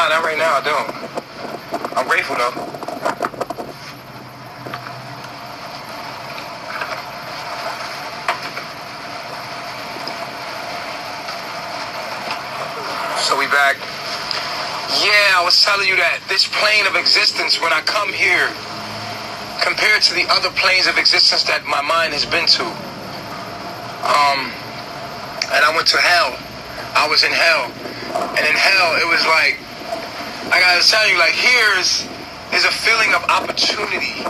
Nah, not right now, I don't. I'm grateful though. So we back. Yeah, I was telling you that this plane of existence, when I come here, compared to the other planes of existence that my mind has been to, and I went to hell. I was in hell. And in hell, it was like, I gotta tell you, like, here's a feeling of opportunity.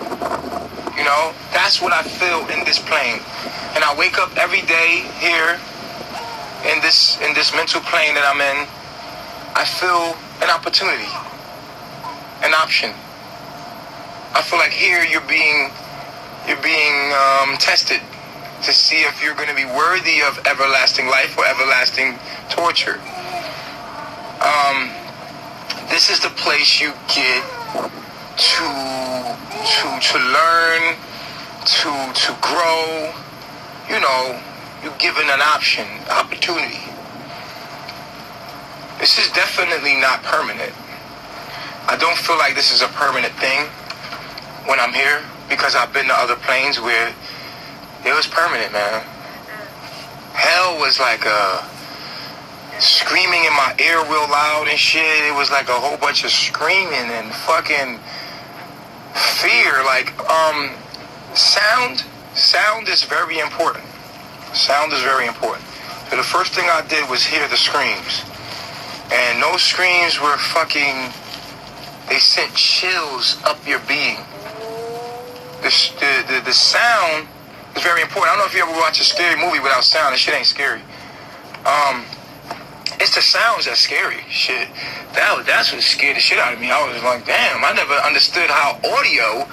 You know, that's what I feel in this plane. And I wake up every day here in this mental plane that I'm in. I feel an opportunity, an option. I feel like here you're being tested to see if you're going to be worthy of everlasting life or everlasting torture. This is the place you get to learn, to grow. You know, you're given an opportunity. This is definitely not permanent. I don't feel like this is a permanent thing when I'm here, because I've been to other planes where it was permanent, man. Hell was like screaming in my ear real loud and shit. It was like a whole bunch of screaming and fucking fear. Like, sound is very important. Sound is very important. So the first thing I did was hear the screams. And those screams were fucking, they sent chills up your being. The sound is very important. I don't know if you ever watch a scary movie without sound. That shit ain't scary. It's the sounds that's scary. Shit. That's what scared the shit out of me. I was like, damn, I never understood how audio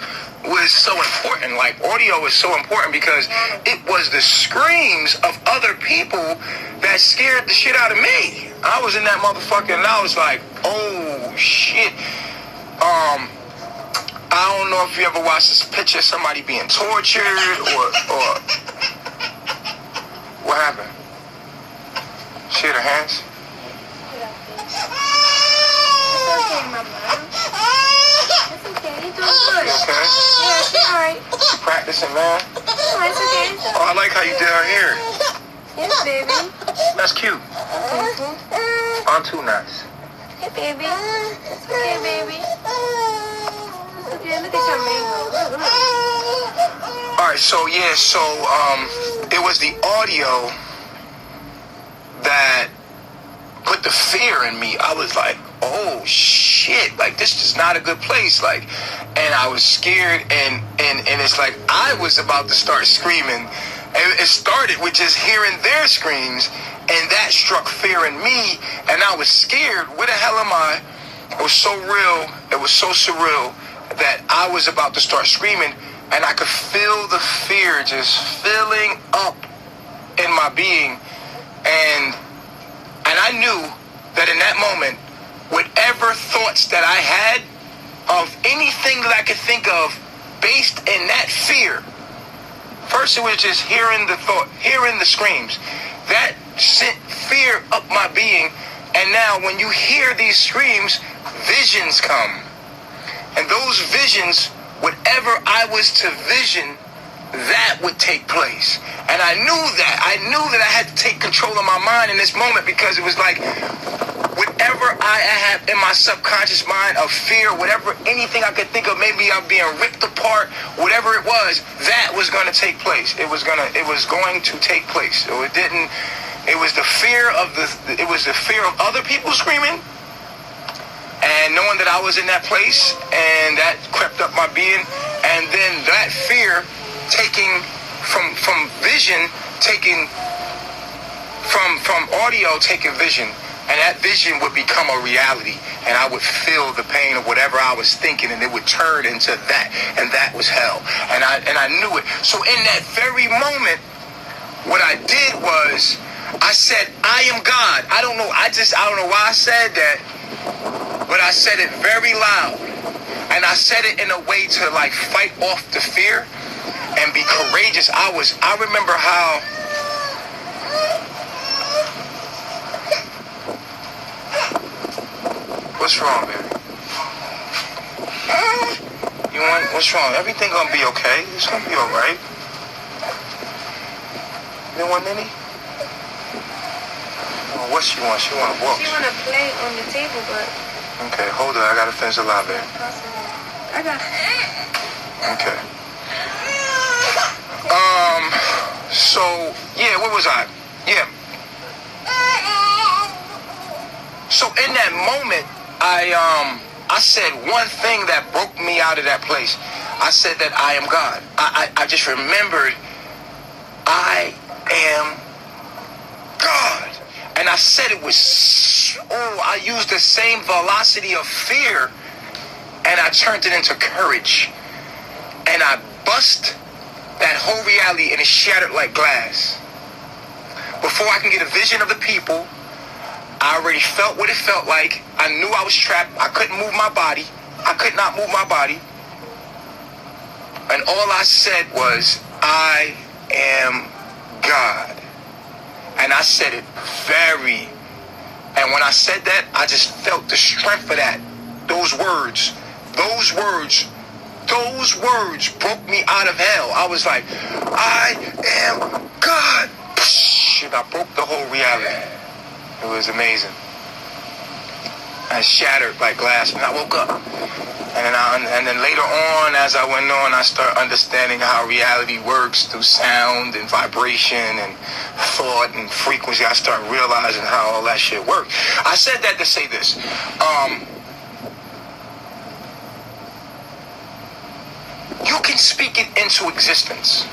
was so important. Like, audio is so important because it was the screams of other people that scared the shit out of me. I was in that motherfucker and I was like, oh shit. I don't know if you ever watched this picture of somebody being tortured or what happened? She hit her hands? It's okay, Mama. It's okay. You're doing good. You okay? Yeah, she's alright. You practicing, man? Oh, it's okay. Oh, I like how you did her hair. Yes, baby. That's cute. I'm too nice. Hey, baby. It's okay, baby. It's okay. Look at your mango. Alright, so yeah, it was the audio that put the fear in me. I was like, oh shit, like this is not a good place. Like, and I was scared and it's like I was about to start screaming. And it started with just hearing their screams, and that struck fear in me, and I was scared. Where the hell am I? It was so real, it was so surreal that I was about to start screaming, and I could feel the fear just filling up in my being, and I knew that in that moment, whatever thoughts that I had of anything that I could think of based in that fear, first it was just hearing the screams. That sent fear up my being, and now when you hear these screams, visions come. And those visions, whatever I was to vision, that would take place. And I knew that I had to take control of my mind in this moment, because it was like whatever I had in my subconscious mind of fear, whatever, anything I could think of, maybe I'm being ripped apart, whatever it was, that was going to take place. It was going to take place. So it was the fear of other people screaming, and knowing that I was in that place, and that crept up my being, and then that fear taking from vision, taking from audio, taking vision, and that vision would become a reality, and I would feel the pain of whatever I was thinking, and it would turn into that, and that was hell, and I knew it. So in that very moment, what I did was I said, I am God. I don't know why I said that, but I said it very loud, and I said it in a way to like fight off the fear and be courageous. I remember how What's wrong, baby? You want? What's wrong? Everything gonna be okay. It's gonna be all right. You want Nini? Oh, what she want? She want to walk. She want to play on the table, but... Okay, hold on. I gotta finish the lobby. I got... Okay. So, yeah, where was I? Yeah. So in that moment, I said one thing that broke me out of that place. I said that I am God. I just remembered I am God. And I said it with, I used the same velocity of fear and I turned it into courage. And I bust that whole reality and it shattered like glass. Before I can get a vision of the people, I already felt what it felt like. I knew I was trapped. I couldn't move my body. I could not move my body. And all I said was, I am God. And I said it and when I said that, I just felt the strength of that. Those words broke me out of hell. I was like, I am God. And I broke the whole reality. It was amazing. I shattered like glass and I woke up. And then later on, as I went on, I started understanding how reality works through sound and vibration and thought and frequency. I started realizing how all that shit works. I said that to say this. You can speak it into existence.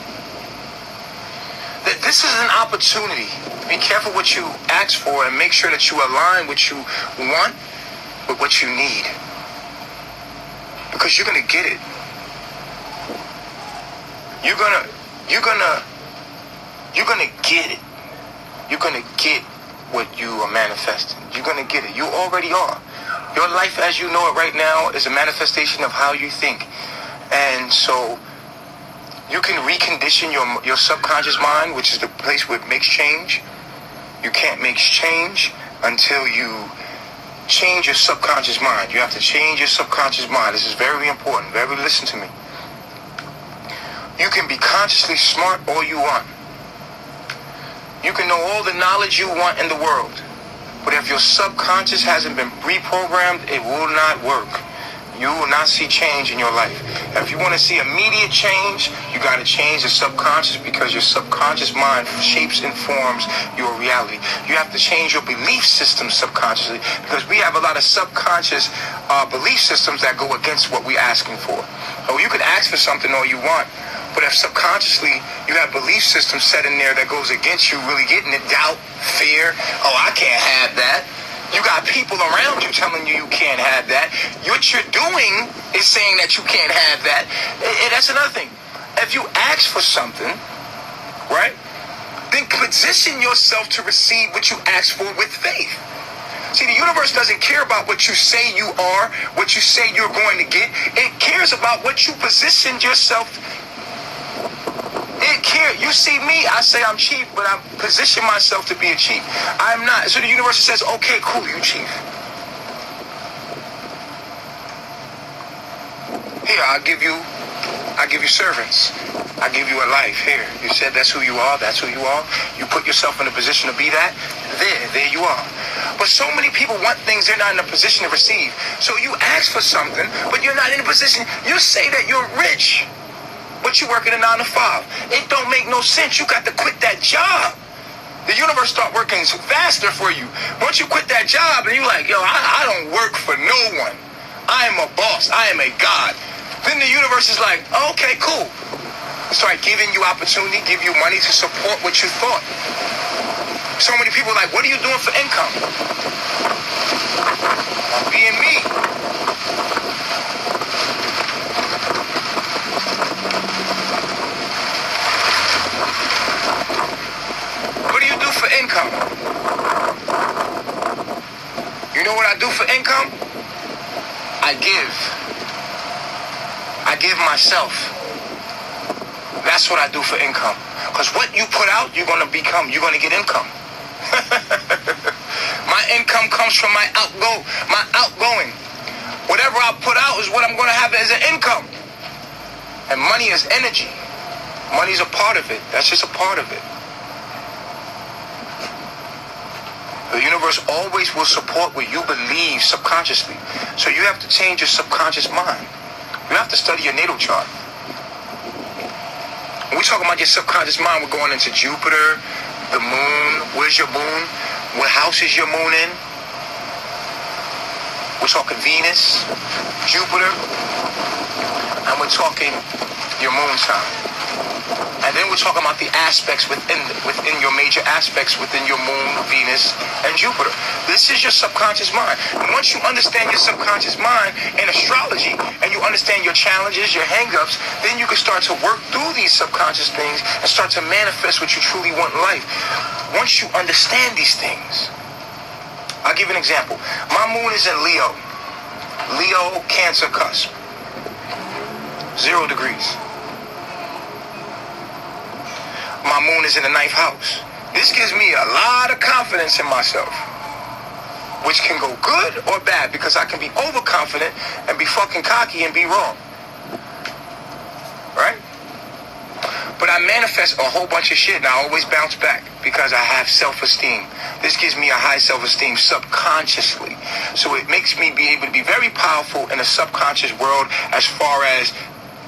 That this is an opportunity. Be careful what you ask for and make sure that you align what you want with what you need. Because you're gonna get it. You're gonna get it. You're gonna get what you are manifesting. You're gonna get it. You already are. Your life as you know it right now is a manifestation of how you think. And so you can recondition your subconscious mind, which is the place where it makes change. You can't make change until you change your subconscious mind. You have to change your subconscious mind. This is very important. Listen to me. You can be consciously smart all you want. You can know all the knowledge you want in the world. But if your subconscious hasn't been reprogrammed, it will not work. You will not see change in your life. If you want to see immediate change, you got to change the subconscious, because your subconscious mind shapes and forms your reality. You have to change your belief system subconsciously, because we have a lot of subconscious belief systems that go against what we're asking for. So you could ask for something all you want, but if subconsciously you have belief systems set in there that goes against you really getting it, doubt, fear, oh, I can't have that. You got people around you telling you can't have that. What you're doing is saying that you can't have that. And that's another thing. If you ask for something, right, then position yourself to receive what you ask for with faith. See, the universe doesn't care about what you say you are, what you say you're going to get. It cares about what you positioned yourself. It cares. You see me, I say I'm chief, but I position myself to be a chief. I'm not. So the universe says, okay, cool, you chief. Here, I'll give you servants. I give you a life. Here, you said that's who you are. That's who you are. You put yourself in a position to be that. There you are. But so many people want things they're not in a position to receive. So you ask for something, but you're not in a position. You say that you're rich, but you working a 9 to 5. It don't make no sense. You got to quit that job. The universe start working faster for you. Once you quit that job and you're like, yo, I don't work for no one. I am a boss. I am a God. Then the universe is like, okay, cool. Start giving you opportunity, give you money to support what you thought. So many people are like, what are you doing for income? I'm being me. What do you do for income? You know what I do for income? I give myself. That's what I do for income. Because what you put out, you're going to become. You're going to get income. My My income comes from my outgoing. Whatever I put out is what I'm going to have as an income. And money is energy. Money's a part of it. That's just a part of it. The universe always will support what you believe subconsciously. So you have to change your subconscious mind. You have to study your natal chart. When we talk about your subconscious mind, we're going into Jupiter, the moon. Where's your moon? What house is your moon in? We're talking Venus, Jupiter, and we're talking your moon sign. And then we're talking about the aspects within your major aspects within your moon, Venus, and Jupiter. This is your subconscious mind. And once you understand your subconscious mind in astrology, and you understand your challenges, your hang-ups, then you can start to work through these subconscious things and start to manifest what you truly want in life. Once you understand these things, I'll give you an example. My moon is in Leo. Leo, Cancer cusp. 0 degrees. My moon is in the 9th house. This gives me a lot of confidence in myself, which can go good or bad, because I can be overconfident and be fucking cocky and be wrong. Right? But I manifest a whole bunch of shit and I always bounce back because I have self-esteem. This gives me a high self-esteem subconsciously. So it makes me be able to be very powerful in the subconscious world as far as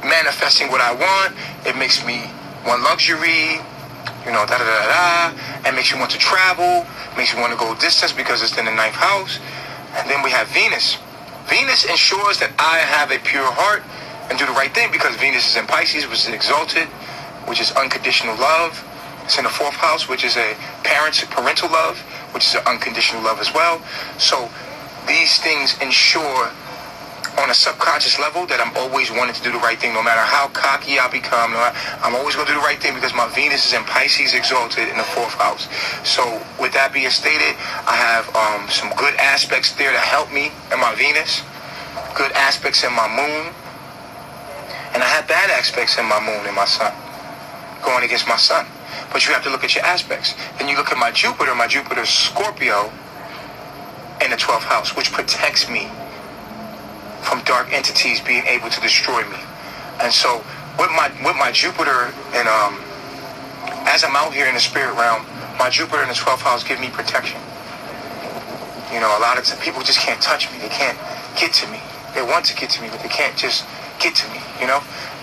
manifesting what I want. It makes me want luxury, and makes you want to travel, makes you want to go distance because it's in the 9th house. And then we have Venus. Venus ensures that I have a pure heart and do the right thing, because Venus is in Pisces, which is exalted, which is unconditional love. It's in the 4th house, which is a parental love, which is an unconditional love as well. So these things ensure on a subconscious level that I'm always wanting to do the right thing, no matter how cocky I become. I'm always going to do the right thing because my Venus is in Pisces exalted in the 4th house. So with that being stated, I have some good aspects there to help me in my Venus, good aspects in my moon, and I have bad aspects in my moon and my sun, going against my sun. But you have to look at your aspects. Then you look at my Jupiter is Scorpio in the 12th house, which protects me from dark entities being able to destroy me. And so with my Jupiter, and as I'm out here in the spirit realm, my Jupiter in the 12th house give me protection. A lot of people just can't touch me. They can't get to me. They want to get to me, but they can't just get to me.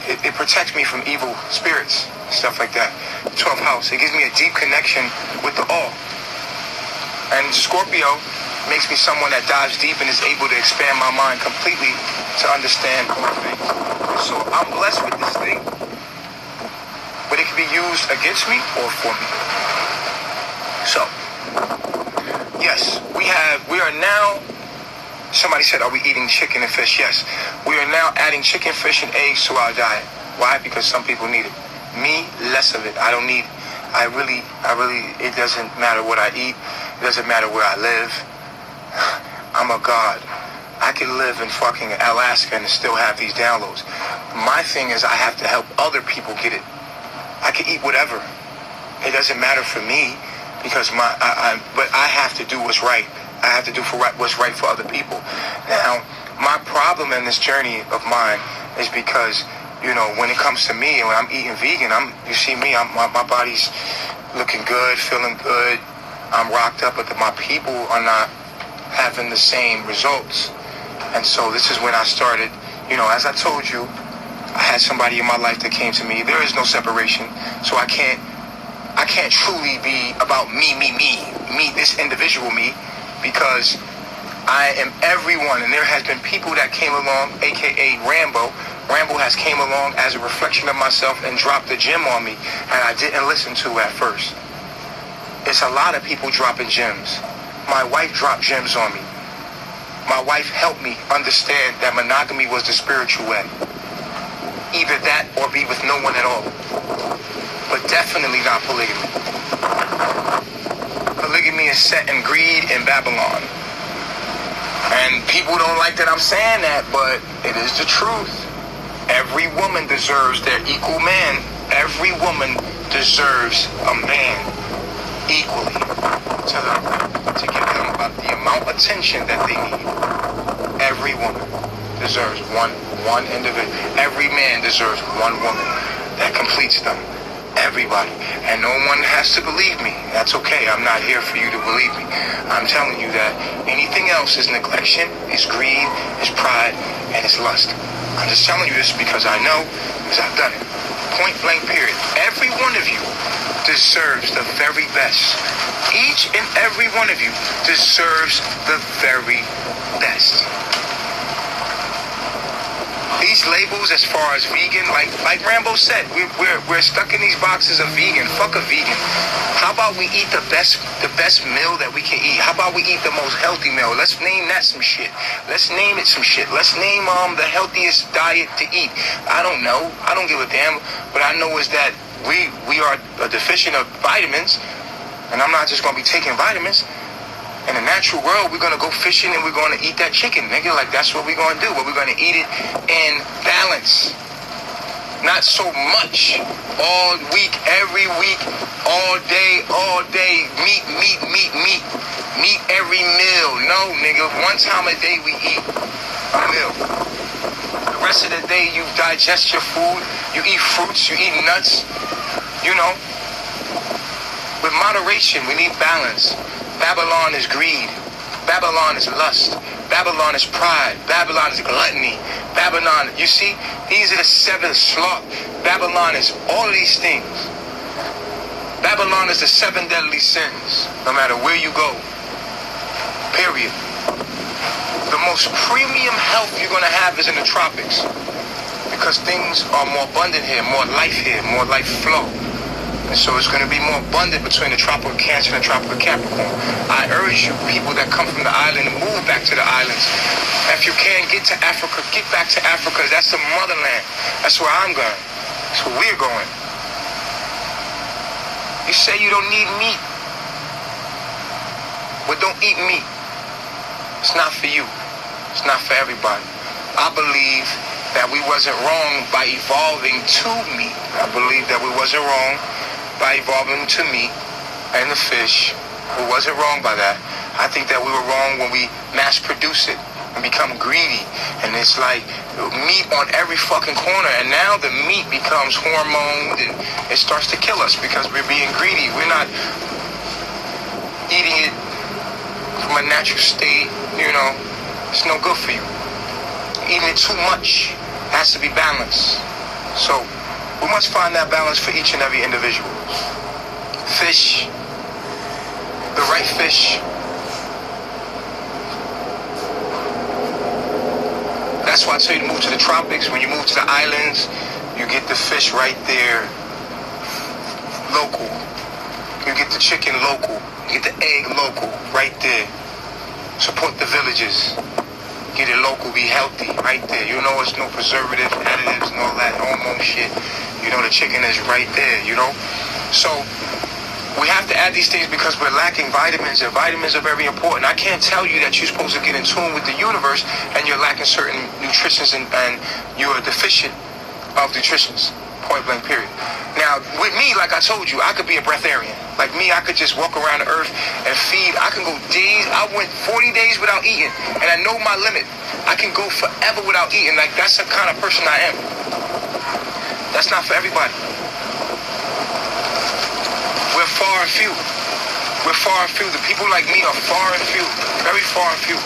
It protects me from evil spirits, stuff like that. The 12th house, it gives me a deep connection with the all. And Scorpio makes me someone that dives deep and is able to expand my mind completely to understand more things. So I'm blessed with this thing, but it can be used against me or for me. So, yes, we are now, somebody said, are we eating chicken and fish? Yes, we are now adding chicken, fish, and eggs to our diet. Why? Because some people need it. Me, less of it. I don't need it. I really, it doesn't matter what I eat. It doesn't matter where I live. I'm a god. I can live in fucking Alaska and still have these downloads. My thing is I have to help other people get it. I can eat whatever. It doesn't matter for me, because but I have to do what's right. I have to do what's right for other people. Now, my problem in this journey of mine is because, when it comes to me, when I'm eating vegan, you see me, my body's looking good, feeling good. I'm rocked up, but my people are not having the same results. And so this is when I started, as I told you, I had somebody in my life that came to me. There is no separation. So I can't truly be about me, this individual me, because I am everyone. And there has been people that came along, aka Rambo. Rambo has came along as a reflection of myself and dropped a gem on me, and I didn't listen to at first. It's a lot of people dropping gems. My wife dropped gems on me. My wife helped me understand that monogamy was the spiritual way. Either that or be with no one at all. But definitely not polygamy. Polygamy is set in greed in Babylon. And people don't like that I'm saying that, but it is the truth. Every woman deserves their equal man. Every woman deserves a man equally to give them the amount of attention that they need. Every woman deserves one individual. Every man deserves one woman that completes them. Everybody. And no one has to believe me. That's okay. I'm not here for you to believe me. I'm telling you that anything else is neglection, is greed, is pride, and is lust. I'm just telling you this because I know, because I've done it. Point blank period. Every one of you deserves the very best. Each and every one of you deserves the very best. These labels, as far as vegan, like Rambo said, we're stuck in these boxes of vegan. Fuck a vegan. How about we eat the best meal that we can eat? How about we eat the most healthy meal? Let's name that some shit. Let's name it some shit. Let's name the healthiest diet to eat. I don't know. I don't give a damn. What I know is that we are deficient of vitamins, and I'm not just gonna be taking vitamins. In the natural world, we're going to go fishing and we're going to eat that chicken, nigga. Like, that's what we're going to do. But we're going to eat it in balance. Not so much. All week, every week, all day, meat. Meat every meal. No, nigga. One time a day we eat a meal. The rest of the day, you digest your food. You eat fruits. You eat nuts. You know. With moderation, we need balance. Babylon is greed. Babylon is lust. Babylon is pride. Babylon is gluttony. Babylon, you see, these are the seven sloth. Babylon is all of these things. Babylon is the seven deadly sins, no matter where you go. Period. The most premium health you're going to have is in the tropics, because things are more abundant here, more life here, more life flow. And so it's going to be more abundant between the tropical Cancer and the tropical Capricorn. I urge you, people that come from the island, to move back to the islands. If you can, get to Africa. Get back to Africa. That's the motherland. That's where I'm going. That's where we're going. You say you don't need meat. Well, don't eat meat. It's not for you. It's not for everybody. I believe that we wasn't wrong by evolving to meat. I believe that we wasn't wrong by evolving to meat and the fish. We wasn't wrong by that. I think that we were wrong when we mass produce it and become greedy. And it's like meat on every fucking corner. And now the meat becomes hormoned and it starts to kill us because we're being greedy. We're not eating it from a natural state, you know. It's no good for you. Eating it too much has to be balanced. So we must find that balance for each and every individual. Fish, the right fish. That's why I tell you to move to the tropics. When you move to the islands, you get the fish right there, local. You get the chicken local. You get the egg local, right there. Support the villages. Get it local, be healthy, right there. You know, it's no preservatives, additives, and all that hormone shit. You know, the chicken is right there, you know? So, we have to add these things because we're lacking vitamins, and vitamins are very important. I can't tell you that you're supposed to get in tune with the universe and you're lacking certain nutritions and you're deficient of nutritions. Point blank, period. Now, with me, like I told you, I could be a breatharian. Like me, I could just walk around the earth and feed. I can go days. I went 40 days without eating, and I know my limit. I can go forever without eating. Like, that's the kind of person I am. That's not for everybody. We're far and few. We're far and few. The people like me are far and few. Very far and few.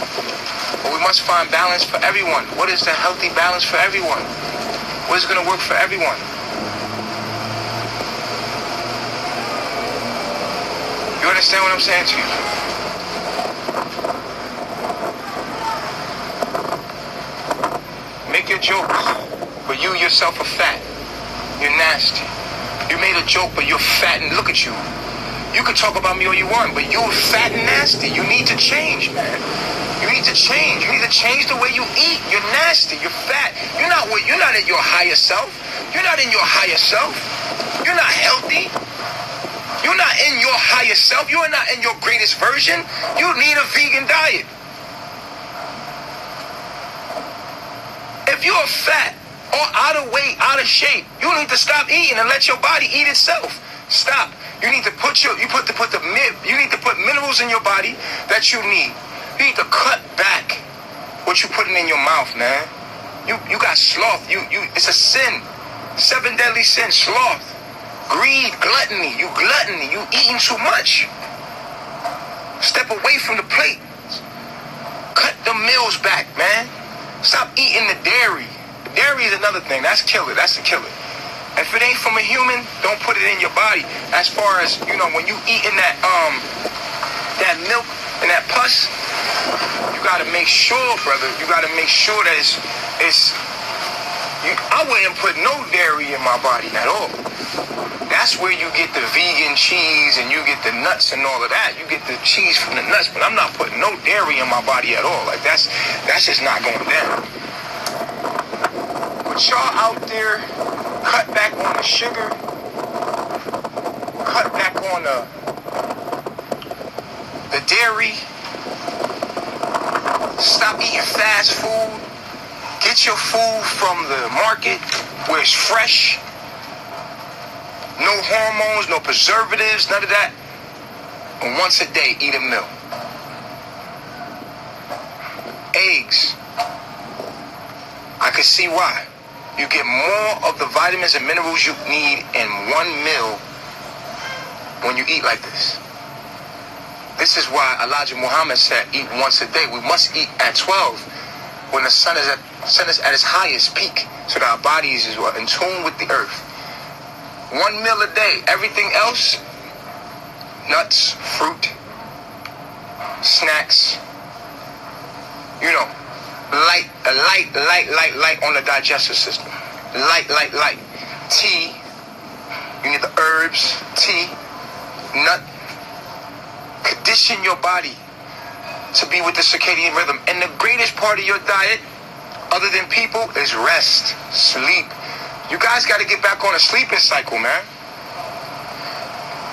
But we must find balance for everyone. What is the healthy balance for everyone? What is going to work for everyone? You understand what I'm saying to you? Make your jokes, but you yourself are fat. You're nasty. You made a joke, but you're fat, and look at you. You can talk about me all you want, but you're fat and nasty. You need to change, man. You need to change. You need to change the way you eat. You're nasty. You're fat. You're not in your higher self. You're not in your higher self. You're not healthy. You're not in your higher self. You are not in your greatest version. You need a vegan diet. If you're fat or out of weight, out of shape, you need to stop eating and let your body eat itself. Stop. You need to put minerals in your body that you need. You need to cut back what you putting in your mouth, man. You got sloth. It's a sin. 7 deadly sins. Sloth, greed, gluttony. You eating too much. Step away from the plate. Cut the meals back, man. Stop eating the dairy. Dairy is another thing. That's killer. That's a killer. If it ain't from a human, don't put it in your body. As far as, when you eating that milk and that pus, you gotta make sure, brother. You gotta make sure that I wouldn't put no dairy in my body at all. That's where you get the vegan cheese and you get the nuts and all of that. You get the cheese from the nuts, but I'm not putting no dairy in my body at all. Like that's just not going down. But y'all out there, cut back on the sugar, cut back on the dairy, stop eating fast food, get your food from the market where it's fresh, no hormones, no preservatives, none of that, and once a day eat a meal. Eggs, I can see why. You get more of the vitamins and minerals you need in one meal when you eat like this. This is why Elijah Muhammad said, eat once a day. We must eat at 12 when the sun is at its highest peak, so that our bodies is in tune with the earth. 1 meal a day. Everything else, nuts, fruit, snacks, light on the digestive system. Light. Tea, you need the herbs, tea, nut. Condition your body to be with the circadian rhythm. And the greatest part of your diet, other than people, is rest, sleep. You guys got to get back on a sleeping cycle, man.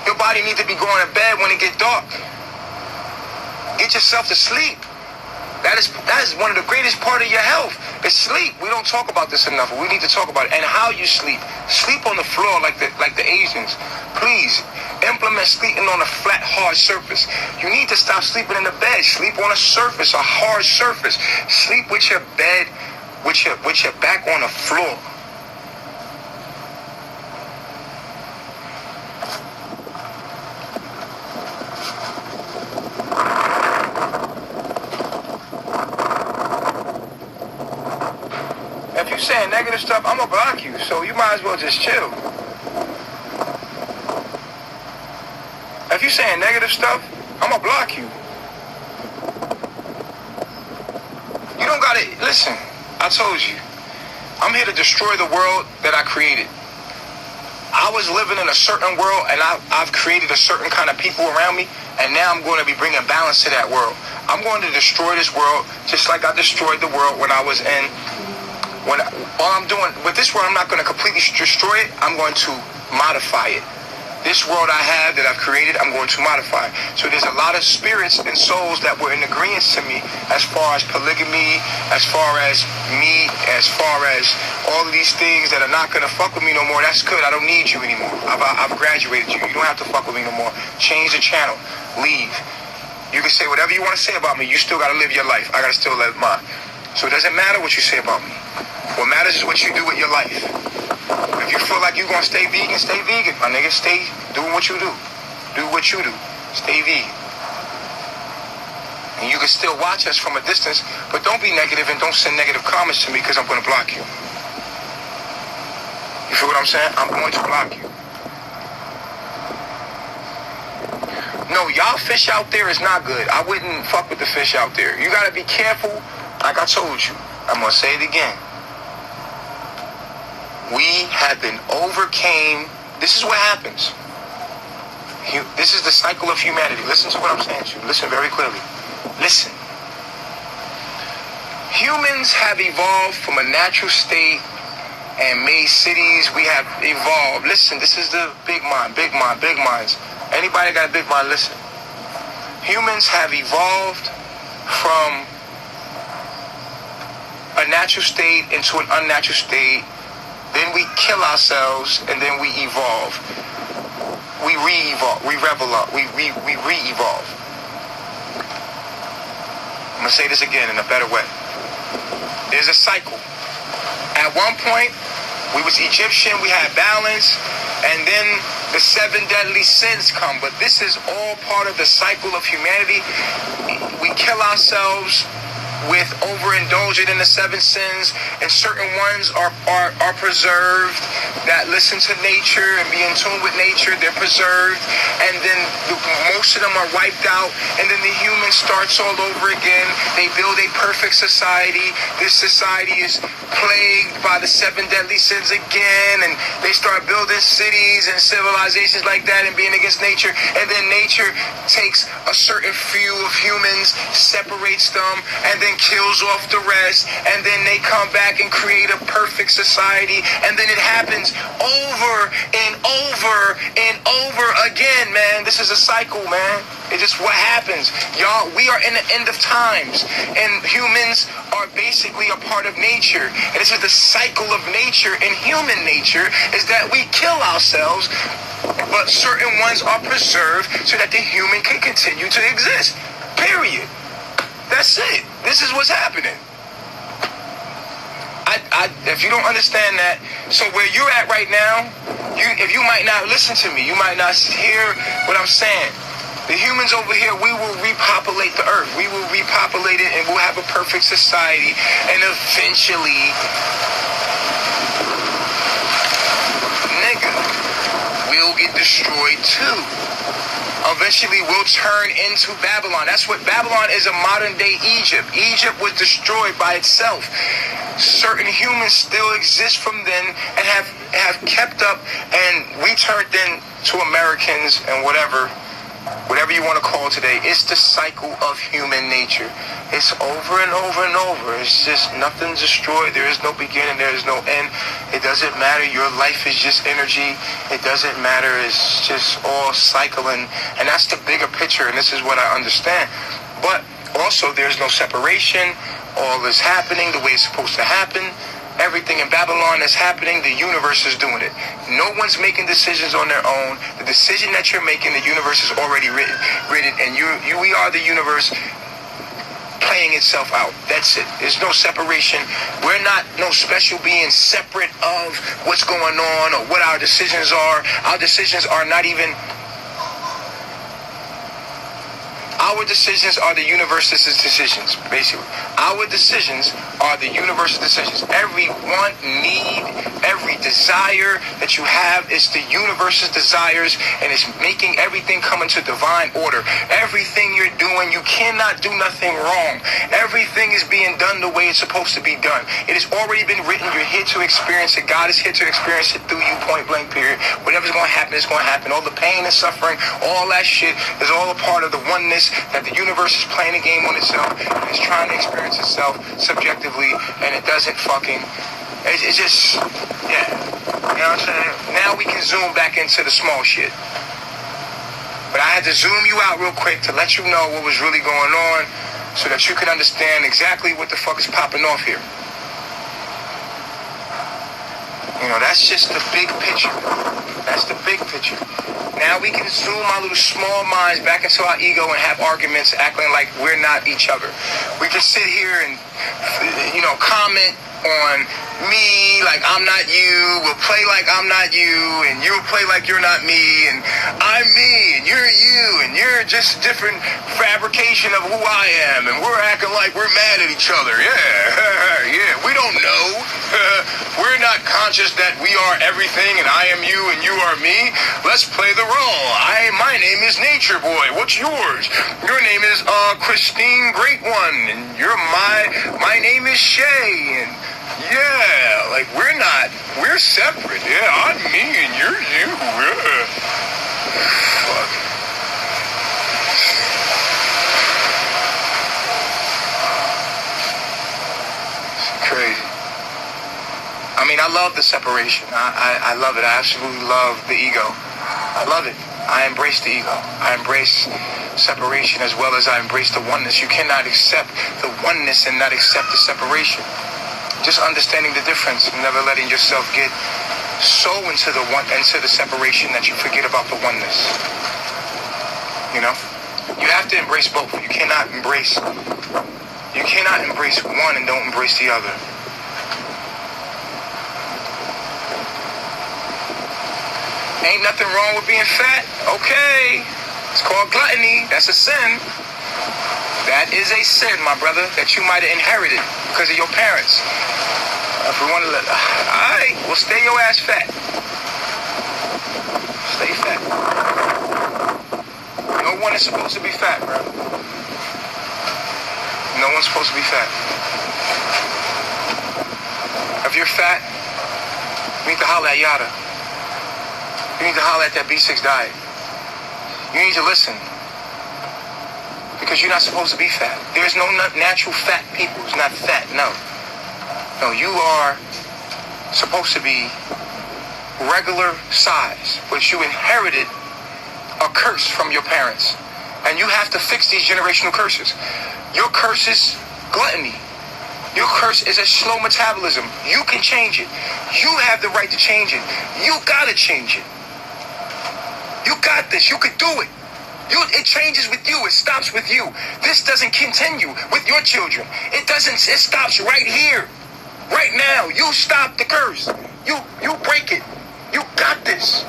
Your body needs to be going to bed when it get dark. Get yourself to sleep. That is one of the greatest part of your health, is sleep. We don't talk about this enough. We need to talk about it. And how you sleep. Sleep on the floor like the Asians. Please, implement sleeping on a flat, hard surface. You need to stop sleeping in the bed. Sleep on a surface, a hard surface. Sleep with your bed, with your back on the floor. If you're saying negative stuff, I'm gonna block you, so you might as well just chill. If you're saying negative stuff, I'm gonna block you. You don't gotta, listen, I told you, I'm here to destroy the world that I created. I was living in a certain world, and I've created a certain kind of people around me, and now I'm going to be bringing balance to that world. I'm going to destroy this world just like I destroyed the world when I was in. All I'm doing with this world, I'm not going to completely destroy it. I'm going to modify it. This world I have that I've created, I'm going to modify. So there's a lot of spirits and souls that were in agreement to me as far as polygamy, as far as me, as far as all of these things that are not going to fuck with me no more. That's good. I don't need you anymore. I've graduated you. You don't have to fuck with me no more. Change the channel. Leave. You can say whatever you want to say about me. You still got to live your life. I got to still live mine. So it doesn't matter what you say about me. What matters is what you do with your life. If you feel like you're going to stay vegan, my nigga. Stay doing what you do. Do what you do. Stay vegan. And you can still watch us from a distance, but don't be negative and don't send negative comments to me because I'm going to block you. You feel what I'm saying? I'm going to block you. No, y'all fish out there is not good. I wouldn't fuck with the fish out there. You got to be careful. Like I told you. I'm going to say it again. We have been overcame. This is what happens. This is the cycle of humanity. Listen to what I'm saying to you. Listen very clearly. Listen. Humans have evolved from a natural state and made cities. We have evolved. Listen, this is the big mind, big minds. Anybody got a big mind, listen. Humans have evolved from a natural state into an unnatural state. Then we kill ourselves, and then we evolve. we re-evolve. We re-evolve. I'm going to say this again in a better way. There's a cycle. At one point, we was Egyptian, we had balance, and then the 7 deadly sins come. But this is all part of the cycle of humanity. We kill ourselves with overindulging in the 7 sins, and certain ones are preserved that listen to nature and be in tune with nature. They're preserved, and then most of them are wiped out, and then the human starts all over again. They build a perfect society. This society is plagued by the 7 deadly sins again, and they start building cities and civilizations like that and being against nature, and then nature takes a certain few of humans, separates them, and then kills off the rest, and then they come back and create a perfect society, and then it happens over and over and over again, man. This is a cycle, man. It's just what happens. Y'all, we are in the end of times, and humans are basically a part of nature. And this is the cycle of nature and human nature, is that we kill ourselves, but certain ones are preserved so that the human can continue to exist. Period. That's it. This is what's happening. If you don't understand that, so where you're at right now, if you might not listen to me, you might not hear what I'm saying. The humans over here, we will repopulate the earth. We will repopulate it, and we'll have a perfect society. And eventually, nigga, we'll get destroyed too. Eventually, we'll turn into Babylon. That's what Babylon is, a modern-day Egypt. Egypt was destroyed by itself. Certain humans still exist from then and have kept up, and we turned into Americans and whatever you want to call today. It's the cycle of human nature. It's over and over and over. It's just nothing's destroyed. There is no beginning. There is no end. It doesn't matter. Your life is just energy. It doesn't matter. It's just all cycling. And that's the bigger picture, and this is what I understand. But also, there's no separation. All is happening the way it's supposed to happen. Everything in Babylon is happening. The universe is doing it. No one's making decisions on their own. The decision that you're making, the universe is already written, and we are the universe playing itself out. That's it. There's no separation. We're not no special being separate of what's going on or what our decisions are. Our decisions are not even... Our decisions are the universe's decisions, basically. Our decisions are the universe's decisions. Every want, need, every desire that you have is the universe's desires, and it's making everything come into divine order. Everything you're doing, you cannot do nothing wrong. Everything is being done the way it's supposed to be done. It has already been written. You're here to experience it. God is here to experience it through you, point blank, period. Whatever's going to happen is going to happen. All the pain and suffering, all that shit is all a part of the oneness that the universe is playing a game on itself, and it's trying to experience itself subjectively, and it doesn't fucking... It's just... Yeah. You know what I'm saying? Now we can zoom back into the small shit. But I had to zoom you out real quick to let you know what was really going on so that you could understand exactly what the fuck is popping off here. You know, that's just the big picture. That's the big picture. Now we can zoom our little small minds back into our ego and have arguments acting like we're not each other. We can sit here and, you know, comment on me like I'm not you. We'll play like I'm not you, and you'll play like you're not me, and I'm me, and you're you, and you're just a different fabrication of who I am, and we're acting like we're mad at each other. Yeah, yeah, we don't know. We're not conscious that we are everything, and I am you, and you are me. Let's play the role. My name is Nature Boy. What's yours? Your name is Christine Great One, and my name is Shay, and yeah, like we're separate. Yeah, I'm me and you're you. Yeah. Fuck. It's crazy. I mean, I love the separation. I love it. I absolutely love the ego. I love it. I embrace the ego. I embrace separation as well as I embrace the oneness. You cannot accept the oneness and not accept the separation. Just understanding the difference and never letting yourself get so into the separation that you forget about the oneness. You know? You have to embrace both. You cannot embrace one and don't embrace the other. Ain't nothing wrong with being fat. Okay. It's called gluttony. That's a sin. That is a sin, my brother, that you might have inherited because of your parents. If we want to alright, well, stay your ass fat. Stay fat. No one is supposed to be fat, bro. No one's supposed to be fat. If you're fat, you need to holler at Yada. You need to holler at that B6 diet. You need to listen. Because you're not supposed to be fat. There's no natural fat people. It's not fat, no. No, you are supposed to be regular size, but you inherited a curse from your parents. And you have to fix these generational curses. Your curse is gluttony. Your curse is a slow metabolism. You can change it. You have the right to change it. You gotta change it. You got this. You could do it. It changes with you. It stops with you. This doesn't continue with your children. It doesn't. It stops right here. Right now. You stop the curse. You break it. You got this.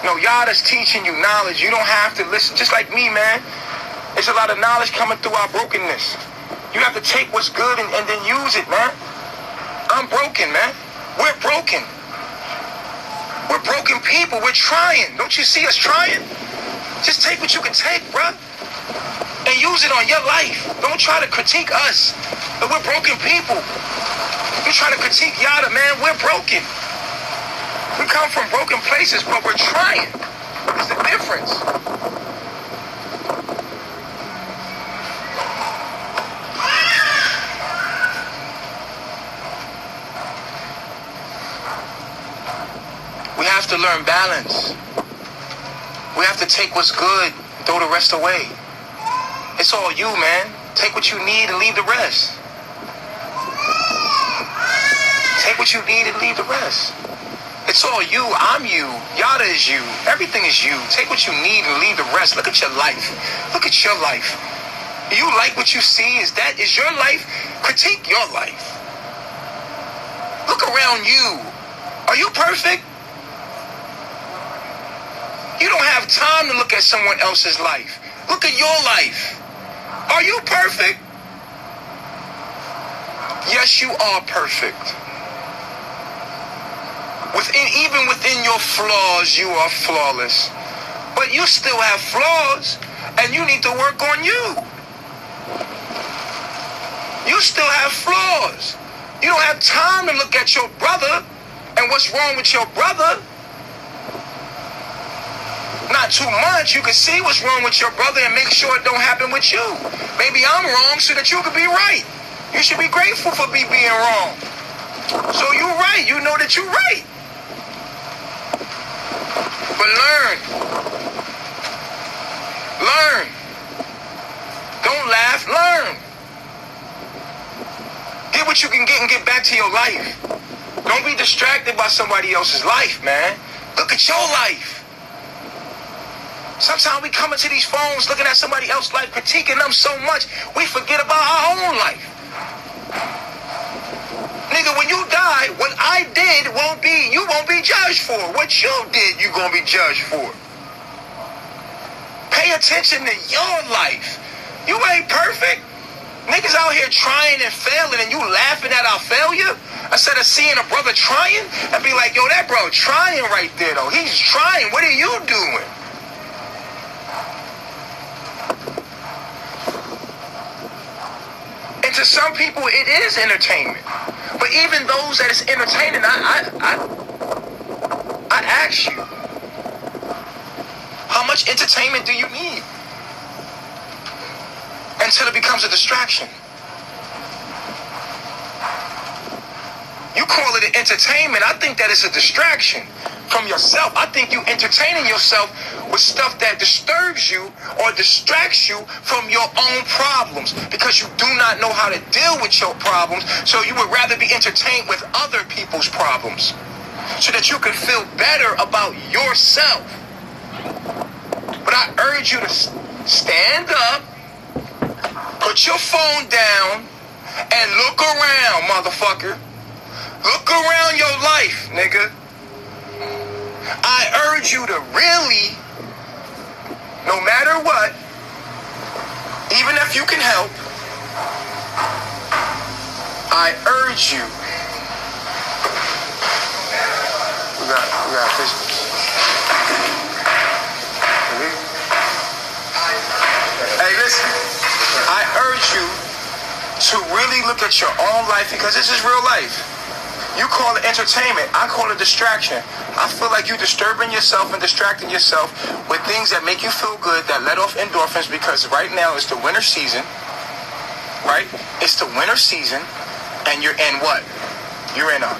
No, Yada's teaching you knowledge. You don't have to listen. Just like me, man. There's a lot of knowledge coming through our brokenness. You have to take what's good and then use it, man. I'm broken, man. We're broken. We're broken people. We're trying. Don't you see us trying? Just take what you can take, bruh. And use it on your life. Don't try to critique us. But we're broken people. You try to critique Yada, man. We're broken. We come from broken places, but we're trying. It's the difference. We have to learn balance. We have to take what's good, throw the rest away. It's all you, man. Take what you need and leave the rest. Take what you need and leave the rest. It's all you. I'm you. Yada is you. Everything is you. Take what you need and leave the rest. Look at your life. Look at your life. Do you like what you see? Is your life? Critique your life. Look around you. Are you perfect? You don't have time to look at someone else's life. Look at your life. Are you perfect? Yes, you are perfect. Even within your flaws, you are flawless. But you still have flaws, and you need to work on you. You still have flaws. You don't have time to look at your brother and what's wrong with your brother. Not too much. You can see what's wrong with your brother and make sure it don't happen with you. Maybe I'm wrong so that you could be right. You should be grateful for me being wrong. So you're right. You know that you're right. But learn. Learn. Don't laugh. Learn. Get what you can get and get back to your life. Don't be distracted by somebody else's life, man. Look at your life. Sometimes we come into these phones looking at somebody else's life, critiquing them so much, we forget about our own life. Nigga, when you die, what I did you won't be judged for. What you did, you gonna be judged for. Pay attention to your life. You ain't perfect. Niggas out here trying and failing and you laughing at our failure? Instead of seeing a brother trying and be like, yo, that bro trying right there though. He's trying. What are you doing? And to some people, it is entertainment. But even those that is entertaining, I ask you, how much entertainment do you need? Until it becomes a distraction. You call it an entertainment. I think that it's a distraction from yourself. I think you entertaining yourself with stuff that disturbs you or distracts you from your own problems because you do not know how to deal with your problems, so you would rather be entertained with other people's problems so that you can feel better about yourself. But I urge you to stand up, put your phone down, and look around, motherfucker. Look around your life, nigga. I urge you to really, no matter what, even if you can help, I urge you. We got business. Hey, listen. I urge you to really look at your own life because this is real life. You call it entertainment. I call it distraction. I feel like you're disturbing yourself and distracting yourself with things that make you feel good, that let off endorphins, because right now it's the winter season, right? It's the winter season, and you're in what? You're in a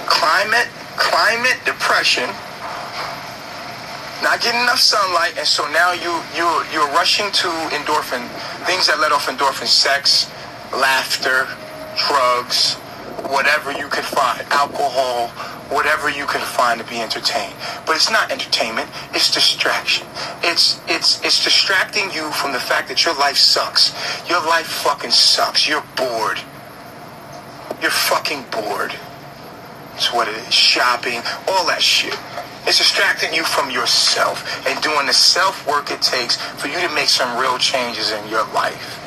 climate depression, not getting enough sunlight, and so now you're rushing to endorphin, things that let off endorphins, sex, laughter, drugs, whatever you can find, alcohol, whatever you can find to be entertained. But it's not entertainment, it's distraction. It's distracting you from the fact that your life sucks. Your life fucking sucks. You're bored. You're fucking bored. That's what it is. Shopping, all that shit. It's distracting you from yourself and doing the self-work it takes for you to make some real changes in your life.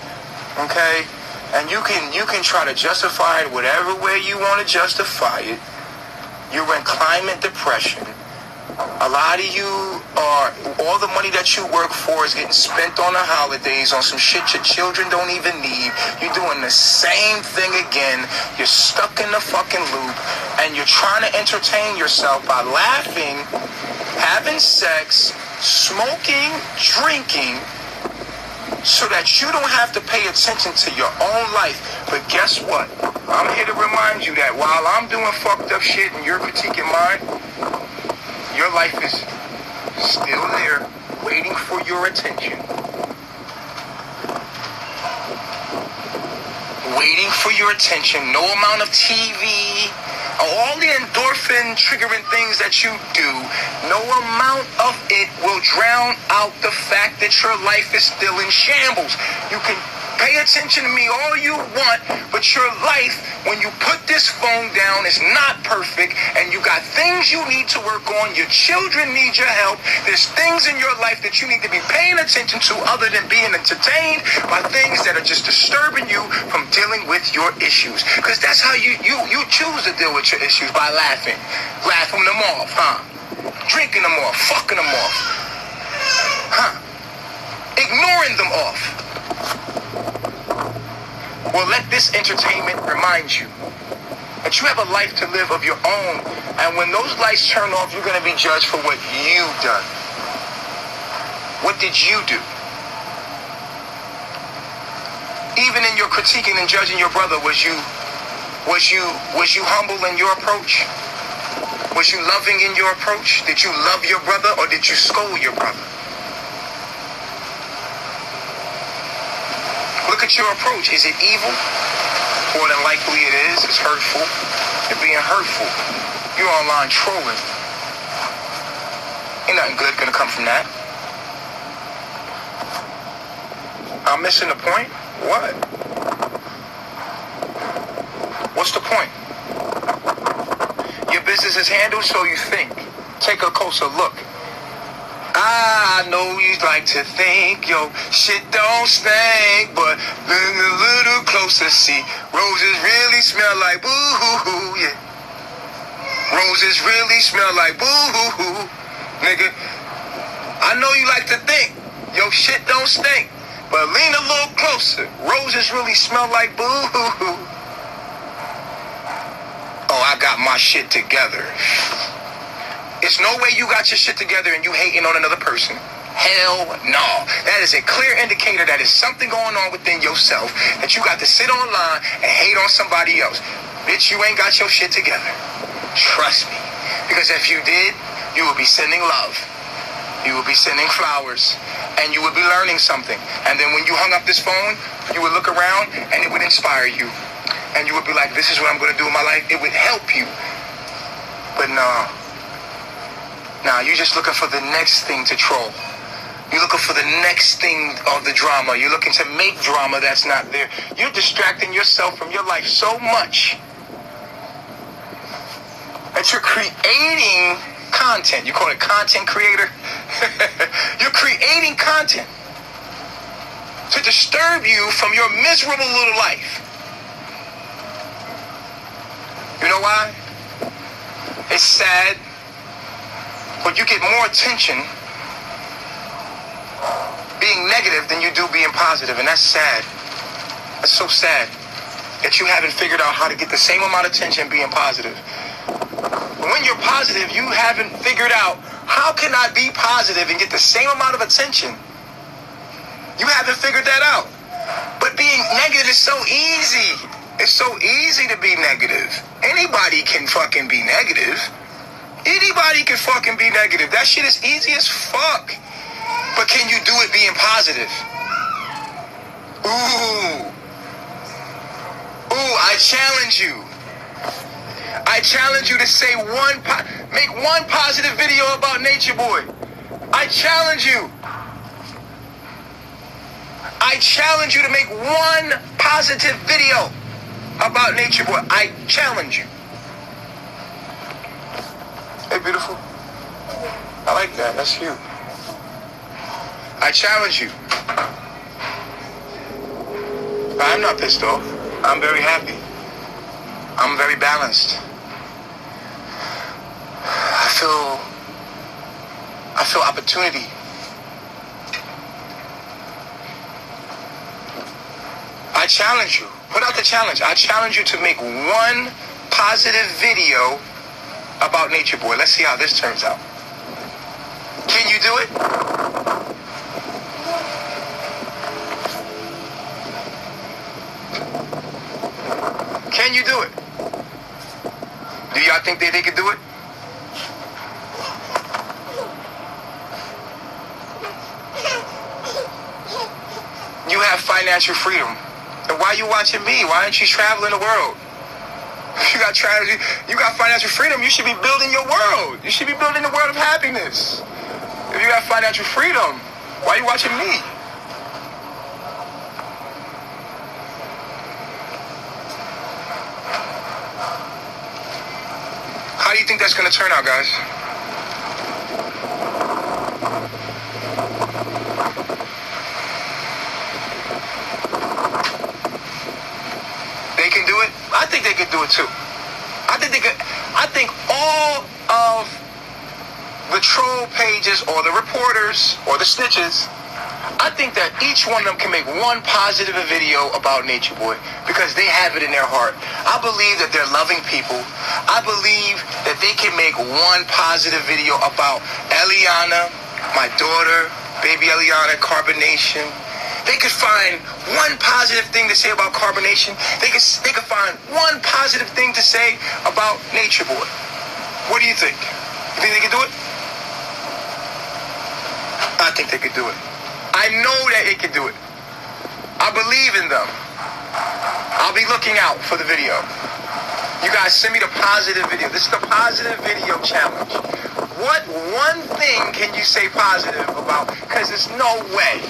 Okay? And you can try to justify it whatever way you want to justify it. You're in climate depression. A lot of you are, all the money that you work for is getting spent on the holidays, on some shit your children don't even need. You're doing the same thing again. You're stuck in the fucking loop, and you're trying to entertain yourself by laughing, having sex, smoking, drinking, so that you don't have to pay attention to your own life. But guess what? I'm here to remind you that while I'm doing fucked up shit and you're critiquing mine, your life is still there, waiting for your attention. Waiting for your attention. No amount of TV, all the endorphin triggering things that you do, no amount of it will drown out the fact that your life is still in shambles. You can pay attention to me all you want, but your life, when you put this phone down, is not perfect, and you got things you need to work on. Your children need your help. There's things in your life that you need to be paying attention to other than being entertained by things that are just disturbing you from dealing with your issues. Because that's how you choose to deal with your issues, by laughing them off, huh? Drinking them off, fucking them off, huh? Ignoring them off. Well, let this entertainment remind you that you have a life to live of your own, and when those lights turn off, you're going to be judged for what you've done. What did you do? Even in your critiquing and judging your brother, was you humble in your approach? Was you loving in your approach? Did you love your brother, or did you scold your brother? Look at your approach. Is it evil? More than likely it is. It's hurtful. You're being hurtful. You're online trolling. Ain't nothing good gonna come from that. I'm missing the point? What? What's the point? Your business is handled, so you think. Take a closer look. I know you like to think your shit don't stink, but look a little closer, see, roses really smell like boo-hoo-hoo, yeah. Roses really smell like boo-hoo-hoo, nigga. I know you like to think your shit don't stink, but lean a little closer. Roses really smell like boo-hoo-hoo. Oh, I got my shit together. It's no way you got your shit together and you hating on another person. Hell no. That is a clear indicator that there's something going on within yourself, that you got to sit online and hate on somebody else. Bitch, you ain't got your shit together. Trust me. Because if you did, You will be sending love. You will be sending flowers. And you will be learning something. And then when you hung up this phone, you would look around and it would inspire you. And you would be like, this is what I'm going to do in my life. It would help you. But no. Nah, you're just looking for the next thing to troll. You're looking for the next thing of the drama. You're looking to make drama that's not there. You're distracting yourself from your life so much that you're creating content. You call it content creator? You're creating content to disturb you from your miserable little life. You know why? It's sad, but you get more attention being negative than you do being positive, and that's sad. That's so sad that you haven't figured out how to get the same amount of attention being positive. When you're positive, you haven't figured out, how can I be positive and get the same amount of attention? You haven't figured that out. But being negative is so easy. It's so easy to be negative. Anybody can fucking be negative. Anybody can fucking be negative. That shit is easy as fuck. But can you do it being positive? Ooh, I challenge you. I challenge you to say make one positive video about Nature Boy. I challenge you. I challenge you to make one positive video about Nature Boy. I challenge you. Hey, beautiful. I like that. That's you. I challenge you. I'm not pissed off. I'm very happy. I'm very balanced. I feel opportunity. I challenge you. Put out the challenge. I challenge you to make one positive video about Nature Boy. Let's see how this turns out. Can you do it? Can you do it? Do y'all think they could do it? You have financial freedom. And why are you watching me? Why aren't you traveling the world? You got financial freedom. You should be building your world. You should be building the world of happiness. If you got financial freedom, why are you watching me? How do you think that's going to turn out, guys? They can do it? I think they could do it too. I think all of the troll pages or the reporters or the snitches, I think that each one of them can make one positive video about Nature Boy because they have it in their heart. I believe that they're loving people. I believe that they can make one positive video about Eliana, my daughter, baby Eliana, carbonation. They could find one positive thing to say about carbonation. They could find one positive thing to say about Nature Boy. What do you think? You think they could do it? I think they could do it. I know that they can do it. I believe in them. I'll be looking out for the video. You guys send me the positive video. This is the positive video challenge. What one thing can you say positive about? Because there's no way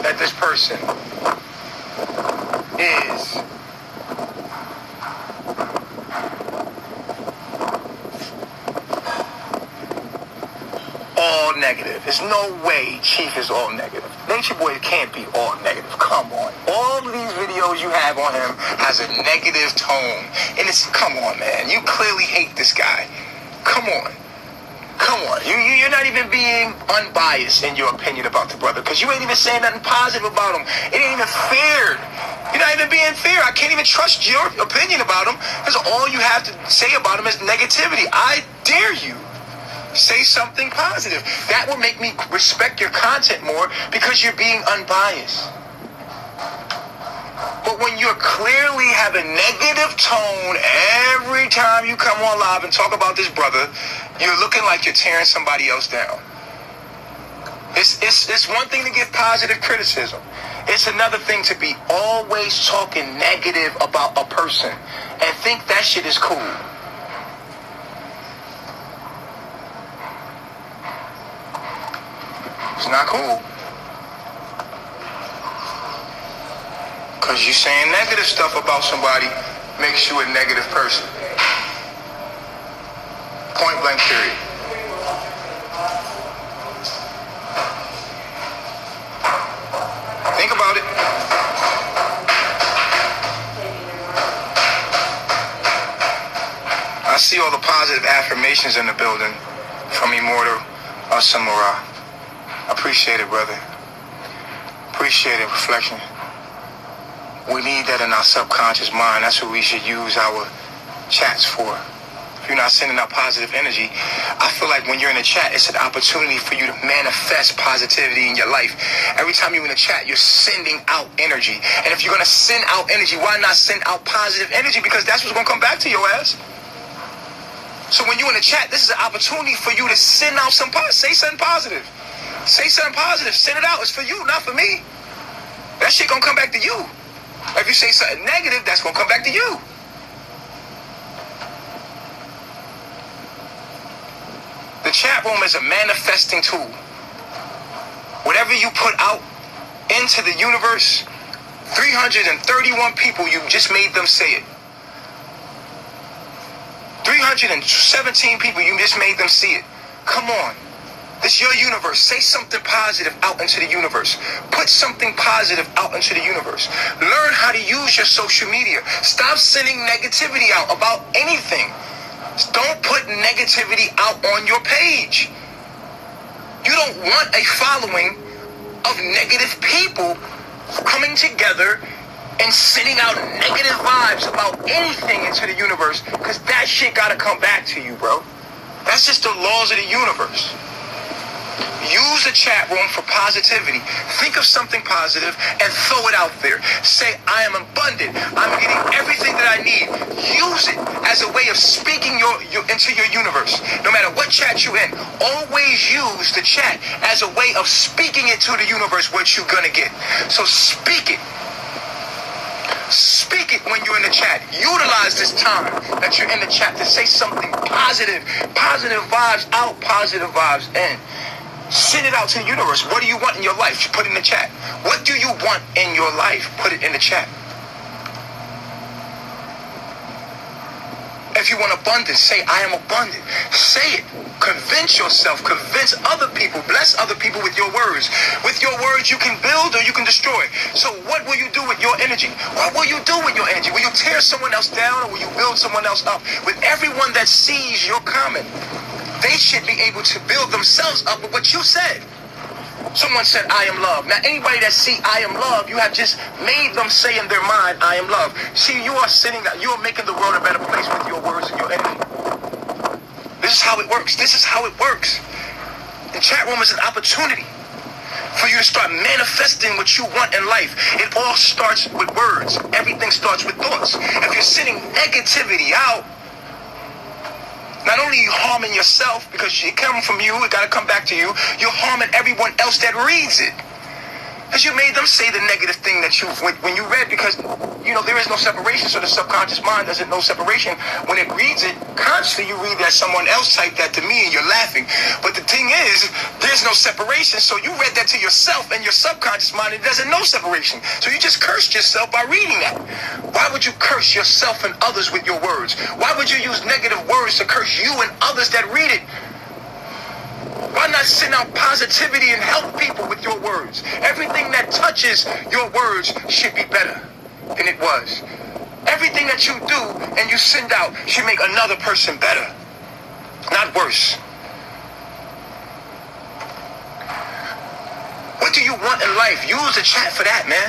that this person is all negative. There's no way Chief is all negative. Nature Boy can't be all negative. Come on. All these videos you have on him has a negative tone. And it's, come on, man. You clearly hate this guy. Come on. Come on. You're not even being unbiased in your opinion about the brother because you ain't even saying nothing positive about him. It ain't even fair. You're not even being fair. I can't even trust your opinion about him because all you have to say about him is negativity. I dare you. Say something positive. That will make me respect your content more because you're being unbiased. But But when you're clearly having negative tone every time you come on live and talk about this brother, you're looking like you're tearing somebody else down. It's one thing to give positive criticism. It's another thing to be always talking negative about a person and think that shit is cool. It's not cool. Because you saying negative stuff about somebody makes you a negative person. Point blank period. Think about it. I see all the positive affirmations in the building from Immortal Samura. Appreciate it, brother. Appreciate it, reflection. We need that in our subconscious mind. That's what we should use our chats for. If you're not sending out positive energy, I feel like when you're in a chat, it's an opportunity for you to manifest positivity in your life. Every time you're in a chat, you're sending out energy. And if you're going to send out energy, why not send out positive energy? Because that's what's going to come back to your ass. So when you're in a chat, this is an opportunity for you to send out some positive. Say something positive. Say something positive. Send it out. It's for you, not for me. That shit going to come back to you. If you say something negative, that's going to come back to you. The chat room is a manifesting tool. Whatever you put out into the universe, 331 people, you just made them say it. 317 people, you just made them see it. Come on. This is your universe. Say something positive out into the universe. Put something positive out into the universe. Learn how to use your social media. Stop sending negativity out about anything. Don't put negativity out on your page. You don't want a following of negative people coming together and sending out negative vibes about anything into the universe, because that shit gotta come back to you, bro. That's just the laws of the universe. Use the chat room for positivity. Think of something positive and throw it out there. Say, I am abundant. I'm getting everything that I need. Use it as a way of speaking into your universe. No matter what chat you're in, always use the chat as a way of speaking it to the universe, what you're gonna get. So speak it. Speak it when you're in the chat. Utilize this time that you're in the chat to say something positive. Positive vibes out, positive vibes in. Send it out to the universe. What do you want in your life? Put it in the chat. What do you want in your life? Put it in the chat. If you want abundance, say, I am abundant. Say it. Convince yourself. Convince other people. Bless other people with your words. With your words, you can build or you can destroy. So what will you do with your energy? What will you do with your energy? Will you tear someone else down, or will you build someone else up? With everyone that sees your comment, they should be able to build themselves up with what you said. Someone said, I am love. Now, anybody that see I am love, you have just made them say in their mind, I am love. See, you are making the world a better place with your words and your energy. This is how it works. This is how it works. The chat room is an opportunity for you to start manifesting what you want in life. It all starts with words. Everything starts with thoughts. If you're sending negativity out, not only are you harming yourself, because it comes from you, it got to come back to you, you're harming everyone else that reads it. Because you made them say the negative thing that when you read, because, there is no separation, so the subconscious mind doesn't know separation. When it reads it, constantly you read that someone else typed that to me and you're laughing. But the thing is, there's no separation, so you read that to yourself, and your subconscious mind, it doesn't know separation. So you just cursed yourself by reading that. Why would you curse yourself and others with your words? Why would you use negative words to curse you and others that read it? Why not send out positivity and help people with your words? Everything that touches your words should be better than it was. Everything that you do and you send out should make another person better, not worse. What do you want in life? Use the chat for that, man.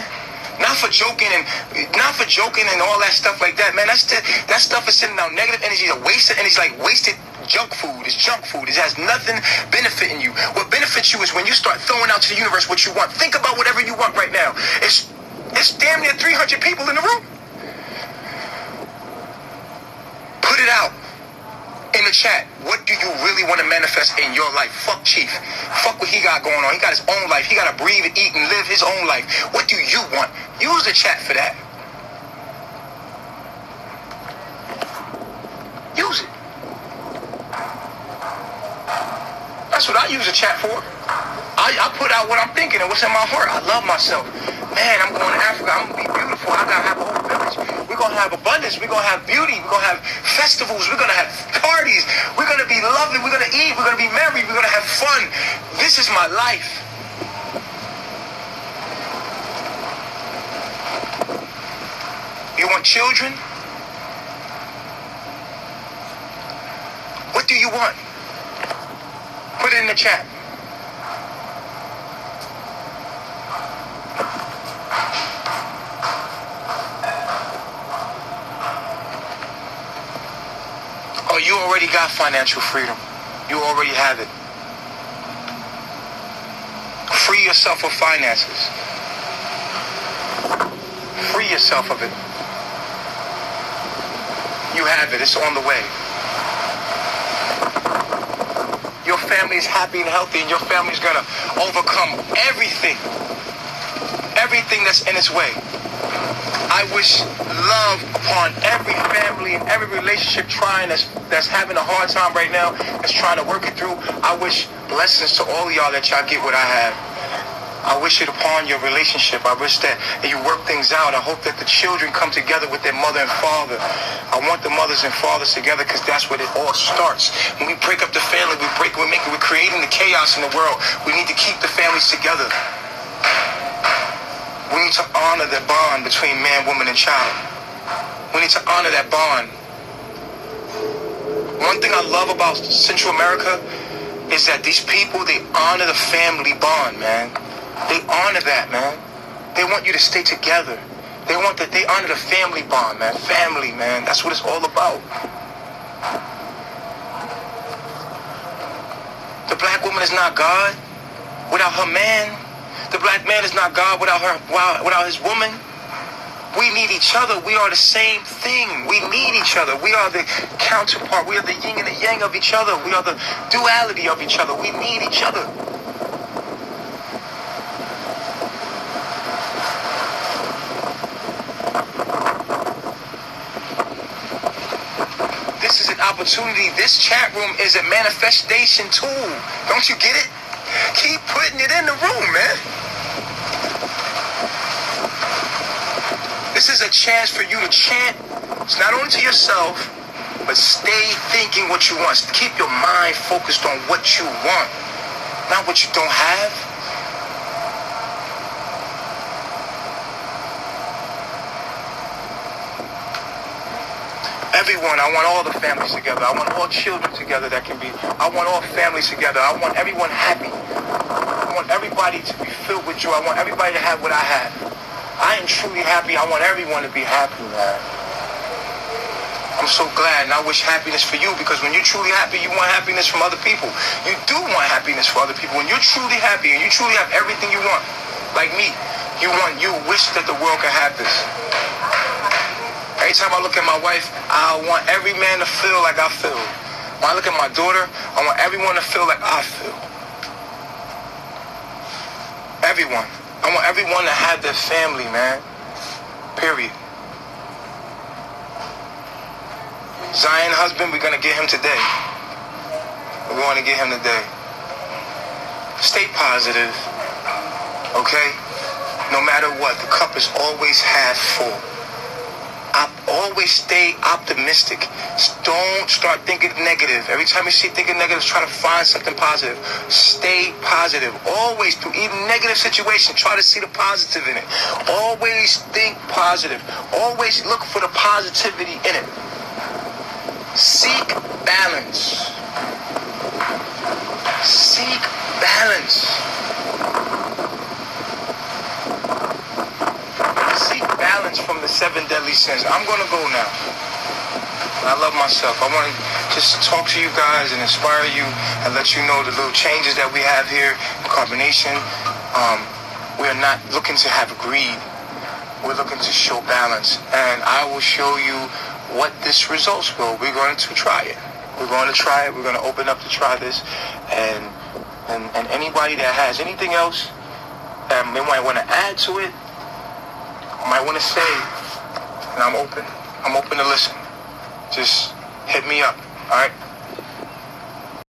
Not for joking and all that stuff like that, man. That stuff is sending out negative energy, a wasted energy, like wasted junk food. It's junk food. It has nothing benefiting you. What benefits you is when you start throwing out to the universe what you want. Think about whatever you want right now. It's It's damn near 300 people in the room. Put it out in the chat. What do you really want to manifest in your life? Fuck Chief. Fuck what he got going on. He got his own life. He got to breathe and eat and live his own life. What do you want? Use the chat for that. Use it. That's what I use the chat for. I put out what I'm thinking and what's in my heart. I love myself. Man, I'm going to Africa. I'm going to be beautiful. I got to have a whole village. We're going to have abundance. We're going to have beauty. We're going to have festivals. We're going to have parties. We're going to be lovely. We're going to eat. We're going to be merry. We're going to have fun. This is my life. You want children? What do you want? Put it in the chat. Oh, you already got financial freedom. You already have it. Free yourself of finances. Free yourself of it. You have it. It's on the way. Your family is happy and healthy, and your family is going to overcome everything. Everything that's in its way. I wish love upon every family and every relationship that's having a hard time right now, that's trying to work it through. I wish blessings to all of y'all that y'all get what I have. I wish it upon your relationship. I wish that you work things out. I hope that the children come together with their mother and father. I want the mothers and fathers together because that's where it all starts. When we break up the family, we're creating the chaos in the world. We need to keep the families together. We need to honor the bond between man, woman, and child. We need to honor that bond. One thing I love about Central America is that these people, they honor the family bond, man. They honor that, man. They want you to stay together. They honor the family bond, man. Family, man. That's what it's all about. The black woman is not God without her man. The black man is not God without his woman. We need each other. We are the same thing. We need each other. We are the counterpart. We are the yin and the yang of each other. We are the duality of each other. We need each other. This is an opportunity. This chat room is a manifestation tool. Don't you get it? Keep putting it in the room, man. This is a chance for you to chant. It's not only to yourself, but stay thinking what you want. Keep your mind focused on what you want, not what you don't have. Everyone, I want all the families together. I want all children together that can be. I want all families together. I want everyone happy. I want everybody to be filled with joy. I want everybody to have what I have. I am truly happy. I want everyone to be happy, man. I'm so glad, and I wish happiness for you, because when you're truly happy, you want happiness from other people. You do want happiness for other people. When you're truly happy and you truly have everything you want, like me, you wish that the world could have this. Every time I look at my wife, I want every man to feel like I feel. When I look at my daughter, I want everyone to feel like I feel. Everyone. I want everyone to have their family, man. Period. Zion husband, we're going to get him today. We're going to get him today. Stay positive. Okay? No matter what, the cup is always half full. Always stay optimistic. Don't start thinking negative. Every time you see thinking negative, try to find something positive. Stay positive. Always, through even negative situations, try to see the positive in it. Always think positive. Always look for the positivity in it. Seek balance. Seek balance. Seek balance from the 7 deadly sins. I'm going to go now. I love myself. I want to just talk to you guys and inspire you and let you know the little changes that we have here in Carbonation. We are not looking to have greed. we're looking to show balance, and I will show you what this results will. We're going to try it. We're going to try it. We're going to open up to try this, and anybody that has anything else that they might want to add to it, might want to say, and I'm open to listen. Just hit me up, all right?